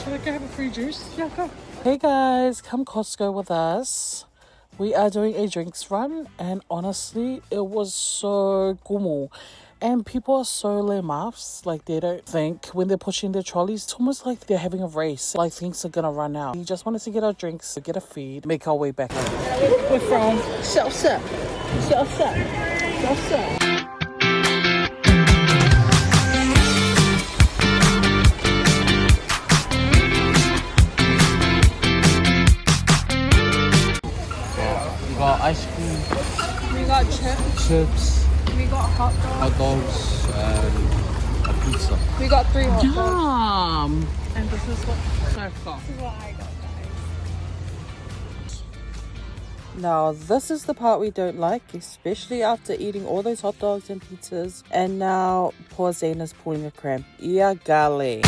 I have a free juice? Yeah, go. Hey guys, come Costco with us. We are doing a drinks run, and honestly, it was so kumu. And people are so lame muffs, like they don't think when they're pushing their trolleys. It's almost like they're having a race, like things are gonna run out. We just wanted to get our drinks, get a feed, make our way back home. We're from Self-Set. Self-Set. Self-Set. We got ice cream, We got chips. chips, We got hot dogs. hot dogs, and a pizza. We got 3 hot dogs. Yum! And this is what I've got. this is what I got, guys. Now, this is the part we don't like, especially after eating all those hot dogs and pizzas. And now, poor Zaina's pulling a cramp. Ia gale.